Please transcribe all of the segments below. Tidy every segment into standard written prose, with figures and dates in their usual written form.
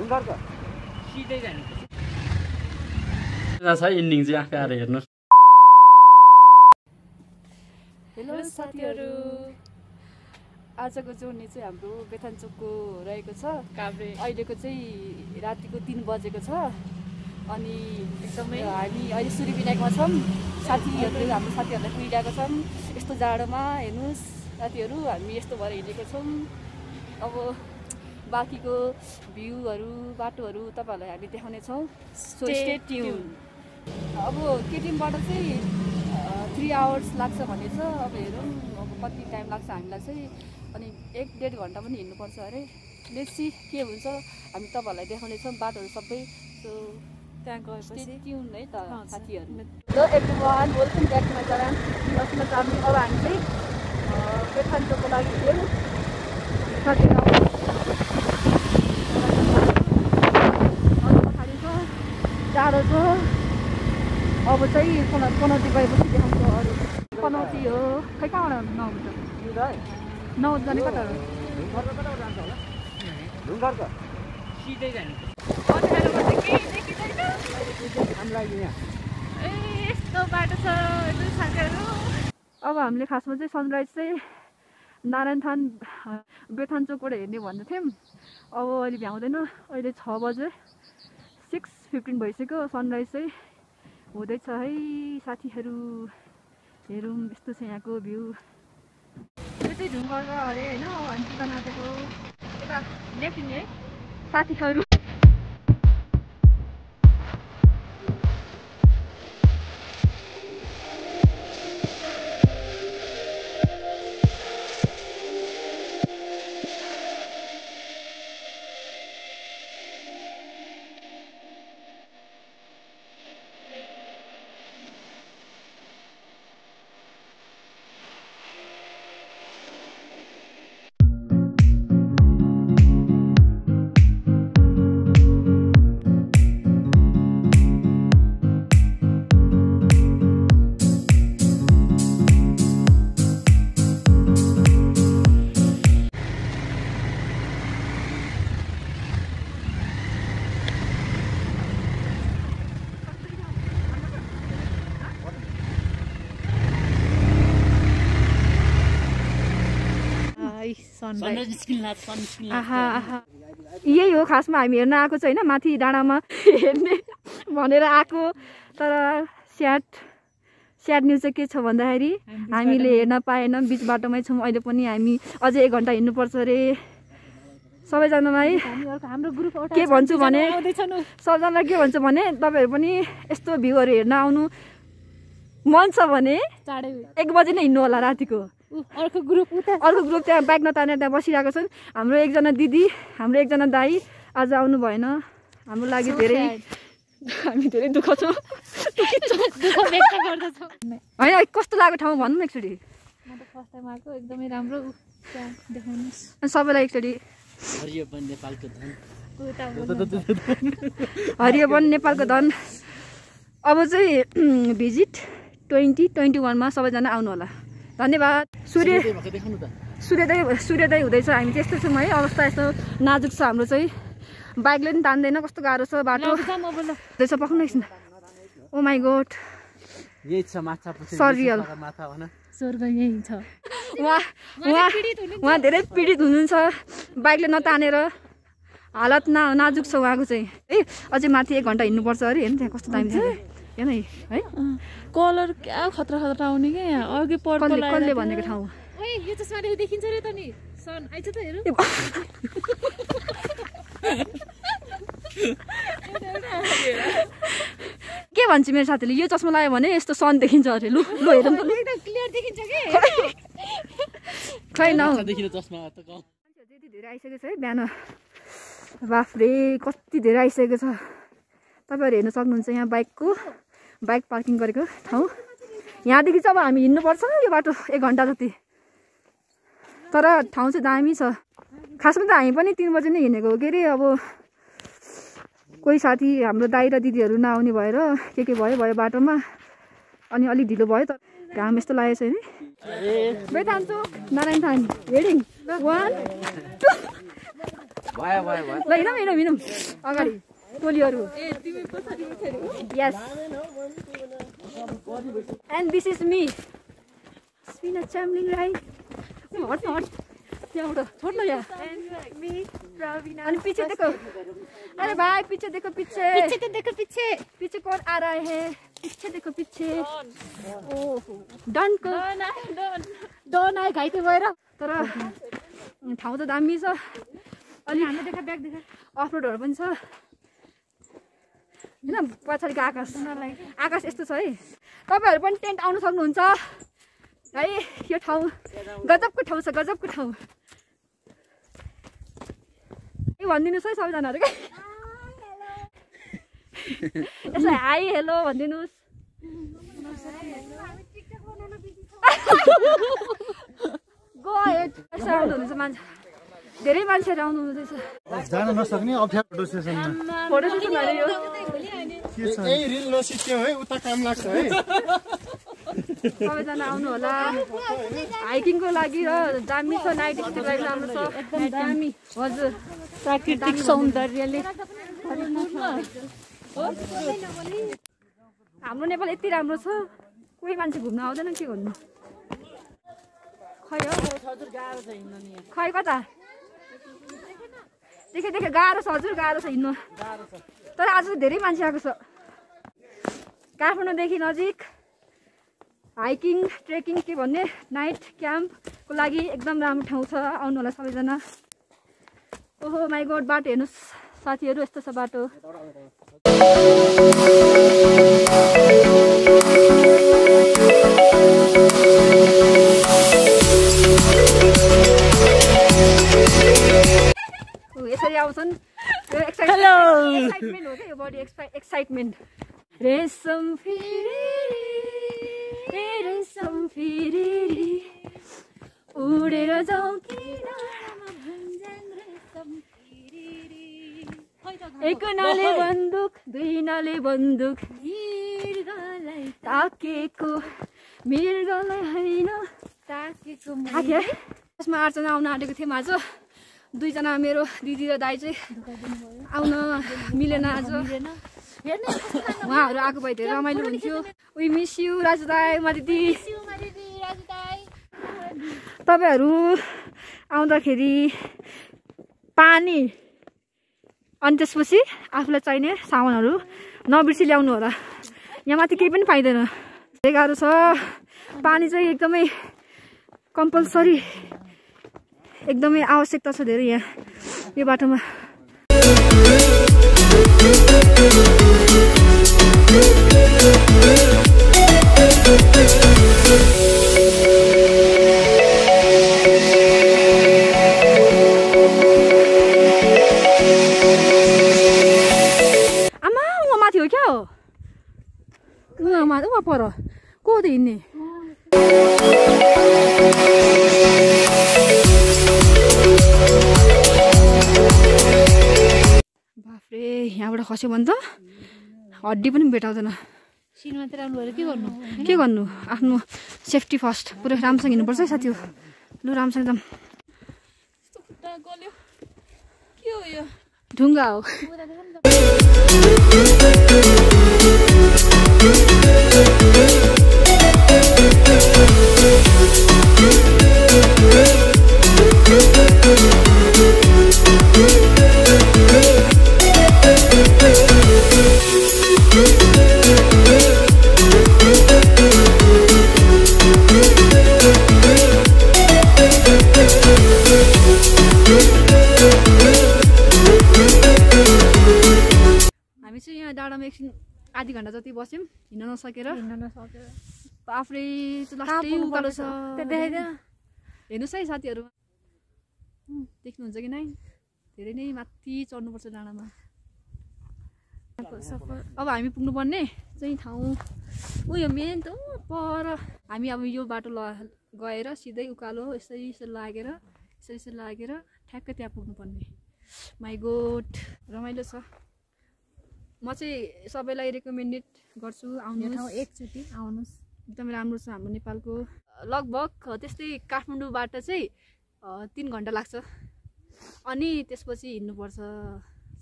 सिधै जानु छ इन्डिङ चाहिँ आफै आएर हेर्नु। हेलो साथीहरू, आजको जोर्नी चाहिँ हाम्रो बेथानचोकको रहेको छ। अहिलेको चाहिँ रातिको 3 बजेको छ अनि एकदमै हामी अहिले सूर्य विनायकमा छौँ। साथीहरूले हाम्रो साथीहरूलाई पुगिरहेको छौँ। यस्तो जाडोमा हेर्नुहोस् साथीहरू, हामी यस्तो भएर हिँडेको छौँ। अब बाँकीको भ्यूहरू बाटोहरू तपाईँहरूलाई हामी देखाउनेछौँ। So stay tune. अब केटिएमबाट चाहिँ 3 आवर्स लाग्छ भनेछ। अब हेरौँ अब कति टाइम लाग्छ हामीलाई चाहिँ। अनि 1-1.5 घन्टा पनि हिँड्नुपर्छ अरे। लेट्स सी के हुन्छ, हामी तपाईँहरूलाई देखाउनेछौँ बाटोहरू सबै। सो त्यहाँ गएपछि ट्युन है त साथीहरू। Hello everyone, welcome back to my channel. जसमा चाहिँ अब हामी चाहिँ बेथानचोकको लागि हिँड्यौँ साथीहरू। पछाडि छ जाडो छ। अब चाहिँ पनौती गएपछि देखाउँछ अरू। पनौती हो खै कहाँबाट नआउँछ नआउँछ जाने कता हो सिधै जानु यस्तो बाटो छ साथीहरू। अब हामीले खासमा चाहिँ सनराइज चाहिँ नारायणथान बेथानचोकबाट हेर्ने भन्दै थियौँ। अब अहिले भ्याउँदैन। अहिले 6 बजे 6:15 भइसक्यो। सनराइज चाहिँ हुँदैछ है साथीहरू। हेरौँ यस्तो छ यहाँको भ्यू। यो चाहिँ ढुङ्गा अरे होइन। हामी चिकन आएको यता लेफ्ट है साथीहरू। यही हो खासमा हामी हेर्न आएको छ होइन। माथि डाँडामा हेर्ने भनेर आएको। तर स्याड न्युज चाहिँ के छ भन्दाखेरि हामीले हेर्न पाएनौँ। बिच बाटोमै छौँ अहिले पनि। हामी अझै 1 घन्टा हिँड्नुपर्छ अरे। सबैजनालाई हाम्रो ग्रुप के भन्छु भने सबैजनालाई के भन्छु भने तपाईँहरू पनि यस्तो भ्यूहरू हेर्न आउनु मन छ भने 1 बजे नै हिँड्नु होला रातिको। अर्को ग्रुप त्यहाँ बाइक नतानेर त्यहाँ बसिरहेको छन्। हाम्रो एकजना दिदी हाम्रो एकजना दाई आज आउनु भएन। हाम्रो लागि हामी धेरै दुःख छौँ। होइन कस्तो लाग्यो ठाउँ भन्नु न एकचोटि। एकदमै राम्रो सबैलाई एकचोटि। हरियोवन नेपालको धन। अब चाहिँ भिजिट 2021मा सबैजना आउनु होला। धन्यवाद। सूर्योदय हुँदैछ। हामी चाहिँ यस्तो छौँ है। अवस्था यस्तो नाजुक छ हाम्रो चाहिँ। बाइकले पनि तान्दैन। कस्तो गाह्रो छ बाटो। हुँदैछ पक्नु एकछिन। ओ माई गॉड सरियल उहाँ धेरै पीडित हुनुहुन्छ। बाइकले नतानेर हालत नाजुक छ उहाँको चाहिँ है। अझै माथि 1 घन्टा हिँड्नुपर्छ अरे। हेर्नु त्यहाँ कस्तो दामी छ हेर्नु है। कलर क्या खतरा आउने क्या यहाँ। अघि कसले भनेको ठाउँ यो चस्माले देखिन्छ रे त नि। सन आइछ त हेरौ। के भन्छ मेरो साथीले यो चस्मा लगायो भने यस्तो सन देखिन्छ अरे। लु हेरौँ त। क्लियर देखिन्छ के खै न चस्मा त कम त्यति धेरै आइसकेको छ है। बिहान बाफरे कति धेरै आइसकेको छ। तपाईँहरू हेर्न सक्नुहुन्छ यहाँ बाइक पार्किङ गरेको ठाउँ। यहाँदेखि चाहिँ अब हामी हिँड्नुपर्छ यो बाटो 1 घन्टा जति। तर ठाउँ चाहिँ दामी छ। खासमा त हामी पनि 3 बजे नै हिँडेको हो के अरे। अब कोही साथी हाम्रो दाइ र दिदीहरू नआउने भएर के भयो बाटोमा। अनि अलिक ढिलो भयो त। घाम यस्तो लागेको छ नि। बेथानचोक नारायणथान हेडिङ 1 2 ल हिँडौँ अगाडि टोलीहरू yes and this is me Spina Chamling Rai हट त्यहाँबाट छोड्नु यहाँ अनि पीछे देखो अरे भाई पीछे देखो पीछे कौन आ रहा है पीछे देखो पीछे डनको डन आयो घाइते भएर तर ठाउँ त दामी छ अनि हामी देखा ब्याग देखा अफरोडहरू पनि छ होइन पछाडिको आकाश यस्तो छ है तपाईँहरू पनि टेन्ट आउनु सक्नुहुन्छ है यो ठाउँ गजबको ठाउँ छ गजबको ठाउँ ए भनिदिनुहोस् है सबैजनाहरू क्या यसो हाई हेलो भनिदिनुहोस् गो हेड यसो आउनुहुँदैछ मान्छे धेरै मान्छेहरू आउनु हुँदैछ जान नसक्ने अप्ठ्यारो फोटो सेसनमा फोटो सेसन भने यो यही रिल नसिक्यो है उता काम लाग्छ है सबैजना आउनु होला हाइकिङको लागि र दामी छ नाइट स्टे गाइड राम्रो छ एकदम दामी हजुर प्राकृतिक सौन्दर्यले हाम्रो नेपाल यति राम्रो छ कोही मान्छे घुम्न आउँदैन के गर्नु खै कता देखे गाह्रो छ हजुर गाह्रो छ हिँड्नु तर आज धेरै मान्छे आएको छ काठमाडौँदेखि नजिक हाइकिङ ट्रेकिङ के भन्ने नाइट क्याम्पको लागि एकदम राम्रो ठाउँ छ आउनु होला सबैजना ओहो माई गड बाटो हेर्नुहोस् साथीहरू यस्तो छ बाटो यसरी आउँछन् यो एक्साइटमेन्ट हो क्या यो बडी एक्साइटमेन्ट रेशम फेरि उडेर जाउँ एक नाले बन्दुक दुई नाले बन्दुक ताकेको मृगलाई होइन ताकेको यसमा 8 जना आउन आँटेको थियौँ आज 2 जना मेरो दिदी र दाइ चाहिँ आउन मिलेन आज उहाँहरू आएको भए धेरै रमाइलो हुन्थ्यो वी मिस यु राजु दाइ मा दिदी तपाईँहरू आउँदाखेरि पानी अनि त्यसपछि आफूलाई चाहिने सामानहरू नबिर्सी ल्याउनु होला यहाँ माथि केही पनि पाइँदैन धेरै गाह्रो छ पानी चाहिँ एकदमै कम्पलसरी एकदमै आवश्यकता छ धेरै यहाँ यो बाटोमा आमा उहाँ माथि हो क्या हो उहाँ पर को त हिँड्ने बाफ्रे यहाँबाट खस्यो भने त हड्डी पनि भेटाउँदैन सिनमा त राम्रो भएर के गर्नु आफ्नो सेफ्टी फर्स्ट पुरै राम्रोसँग हिँड्नुपर्छ है साथी हो लु राम्रोसँग एकदम के हो यो ढुङ्गा हो हामी चाहिँ यहाँ डाँडामा एकछिन आधी घन्टा जति बस्यौँ हिँड्न नसकेर आफै लास्टै उकालो छ हेर्नुहोस् है साथीहरू देख्नुहुन्छ कि नै धेरै नै माथि चढ्नुपर्छ डाँडामा अब हामी पुग्नुपर्ने चाहिँ ठाउँ उयो मेन त पर हामी अब यो बाटो गएर सिधै उकालो यसरी लागेर ठ्याक्कै त्यहाँ पुग्नुपर्ने माई गोड रमाइलो छ म चाहिँ सबैलाई रेकमेन्डेड गर्छु आउनुहोस् एकचोटि आउनुहोस् एकदमै राम्रो छ हाम्रो नेपालको लगभग त्यस्तै काठमाडौँबाट चाहिँ 3 घन्टा लाग्छ अनि त्यसपछि हिँड्नुपर्छ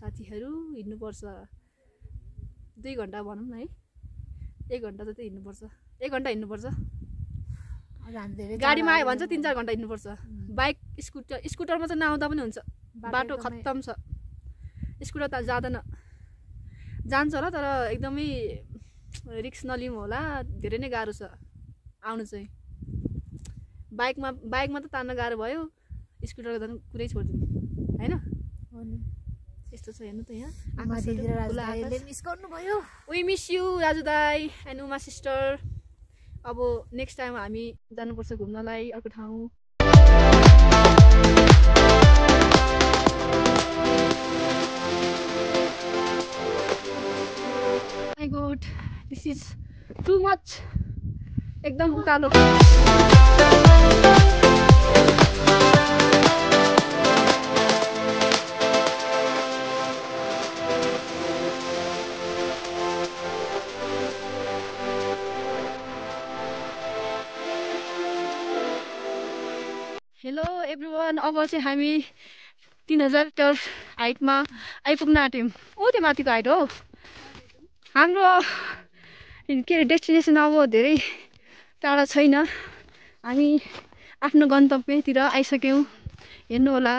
साथीहरू, हिँड्नुपर्छ 2 घन्टा भनौँ न है, 1 घन्टा जति हिँड्नुपर्छ, 1 घन्टा हिँड्नुपर्छ। गाडीमा आयो भने चाहिँ 3-4 घन्टा हिँड्नुपर्छ। बाइक स्कुटरमा चाहिँ नआउँदा पनि हुन्छ, बाटो खत्तम छ। स्कुटर त जाँदैन, जान्छ होला तर एकदमै रिक्स नलिउँ होला, धेरै नै गाह्रो छ आउनु चाहिँ। बाइकमा त तान्न गाह्रो भयो, स्कुटर झन् कुरै छोडिदिनु होइन। यस्तो छ हेर्नु त यहाँ मिस गर्नुभयो। वी मिस यु राजु दाई एन्ड उमा सिस्टर। अब नेक्स्ट टाइम हामी जानुपर्छ घुम्नलाई अर्को ठाउँ। My God, this is too much, एकदम उकालो। हेलो एभ्रिवान, अब चाहिँ हामी 3000 मिटर हाइटमा आइपुग्न आँट्यौँ। त्यो माथिको हाइट हो हाम्रो। के अरे डेस्टिनेसन अब धेरै टाढा छैन, हामी आफ्नो गन्तव्यतिर आइसक्यौँ। हेर्नु होला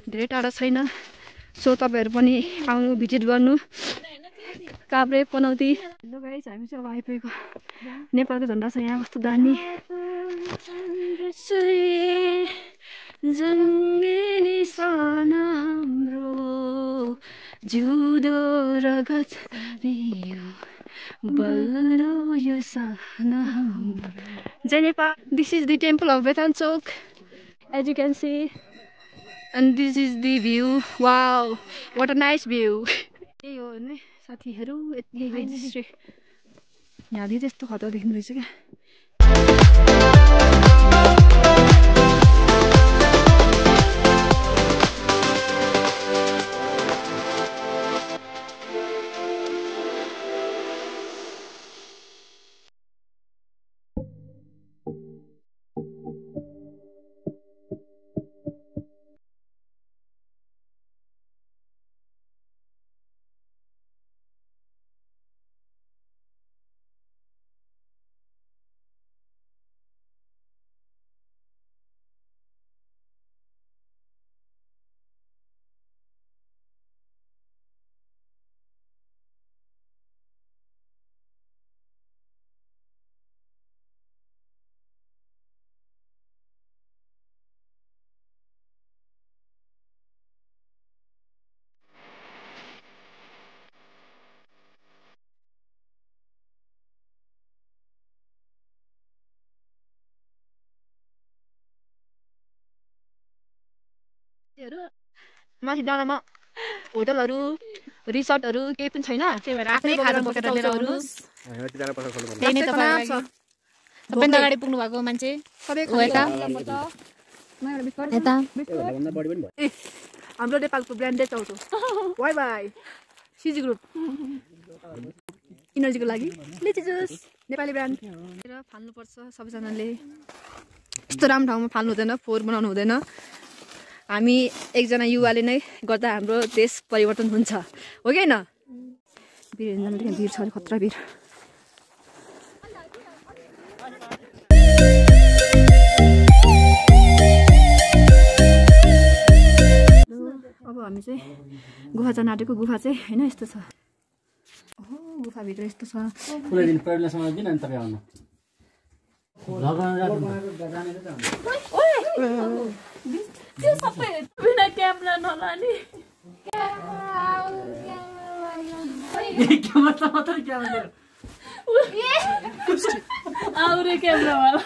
धेरै टाढा छैन। सो तपाईँहरू पनि आउनु, भिजिट गर्नु काभ्रे पनौती। हेलो गाइस, हामी चाहिँ अब आइपुगेको। नेपालको झन्डा छ यहाँ, कस्तो दामी। जुदो रगत बल्लो यो साना जय Nepal. This is the temple of Bethanchok, as you can see, and this is the view. Wow, what a nice view. त्यही हो नि साथीहरू, यति यहाँदेखि त्यस्तो खतरा देख्नु रहेछ क्या। माथि डाँडामा होटलहरू, रिसोर्टहरू केही पनि छैन। त्यही भएर आफ्नै खाजा बोकेर लिएर आउनुहोस्। सबैभन्दा अगाडि पुग्नु भएको मान्छे हाम्रो नेपालको ब्रान्डेड चौथो वाइ बाई सिजी ग्रुप इनर्जीको लागि लिची जुस नेपाली ब्रान्ड फाल्नुपर्छ सबैजनाले। यस्तो राम्रो ठाउँमा फाल्नु हुँदैन, फोहोर बनाउनु हुँदैन। हामी एकजना युवाले नै गर्दा हाम्रो देश परिवर्तन हुन्छ, हो कि होइन? भिड छ, खतरा भिड। अब हामी चाहिँ गुफा जान आँटेको। गुफा चाहिँ होइन यस्तो छ, ओहो गुफाभित्र यस्तो छ। त्यो सबै बिना क्यामेरा नलाने आउरे क्यामेरावाला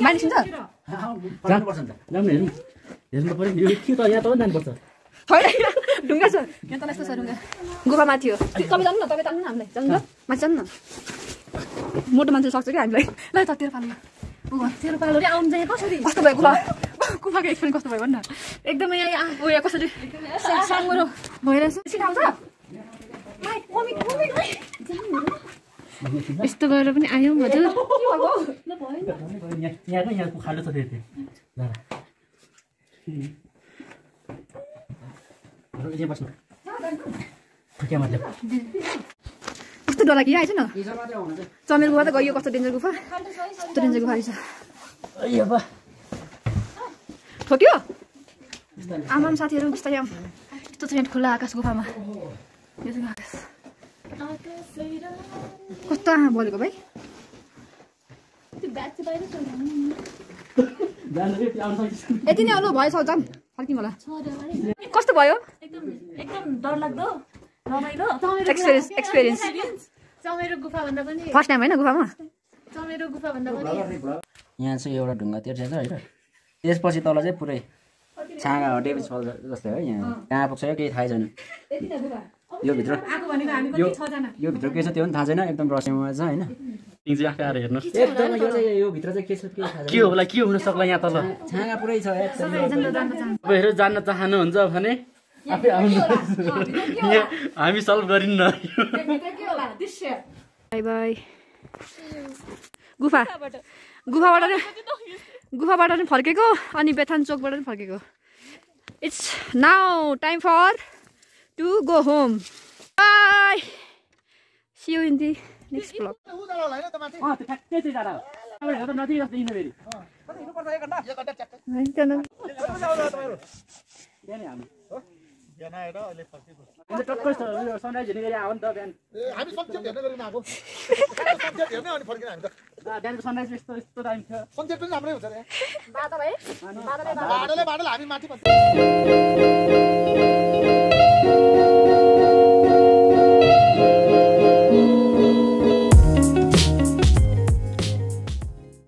मानिसिन्छ। हेर्नु पर्यो यो के त यहाँ त जानुपर्छ। ढुङ्गा छ यहाँ, तल यस्तो छ ढुङ्गा। गुफा माथि हो। तपाईँ जानु न, तपाईँ तान्नु न, हामीलाई जानु न, माथि जानु न। मोटो मान्छे सक्छ कि हामीलाई। ल त तेरो पालो, तेरो पालो आउनु चाहिँ कसरी कस्तो भयो गुफा? गुफाको एक्सपिरियन्स कस्तो भयो भन्नु? एकदमै उयो कसरी साङ्गरो भइरहेछ। सिकाउँछ यस्तो गरेर पनि आयौँ हजुर। यहाँको खालो छ यहाँ बस्नु क्या मतलब कस्तो डर लागि आएछ न चमेर गुफा त गयो कस्तो डेन्जर गुफा रहेछ ठोक्यो आमाम साथीहरू बिस्तारै आउँ यस्तो छ यहाँ खुल्ला आकाश गुफामा यो चाहिँ आकाश कस्तो आमा बोलेको भाइ यति नै आउनु भएछ जाम फर्किम होला कस्तो भयो एकदम डरलाग्दो रमाइलो एक्सपिरियन्स चमेरो गुफा भन्दा पनि फर्स्ट टाइम होइन गुफामा चमेरो गुफा भन्दा पनि यहाँ चाहिँ एउटा ढुङ्गा तिर्छ होइन त्यसपछि तल चाहिँ पुरै छाँगा हो डेभिस फल जस्तै है यहाँ कहाँ पुग्छ केही थाहै छैन यो भित्र यो भित्र के छ त्यो पनि थाहा छैन एकदम रहस्यमय छ होइन तिमी चाहिँ आफै आएर हेर्नुहोस् एकदम यो भित्र चाहिँ के छ के थाहा के होला के हुन सक्ला यहाँ तल छाँगा पुरै छ तपाईँहरू जान्न चाहनुहुन्छ भने आफै आउनु हामी सल्भ गरिन्न बाई बाई गुफाबाट नि फर्केको अनि बेथान चोकबाट नि फर्केको it's now time for to go home bye see you in the next blog ठ्याक्कै चाहिँ जाडा हो हेर्दा नजिक जस्तो हिँड्नु फेरि टक्कै सनराइज हेर्ने गरी आयो नि त बिहान बिहानको सनराइज यस्तो टाइम थियो सनसेट पनि राम्रै हुन्छ रे बादल हामी माथि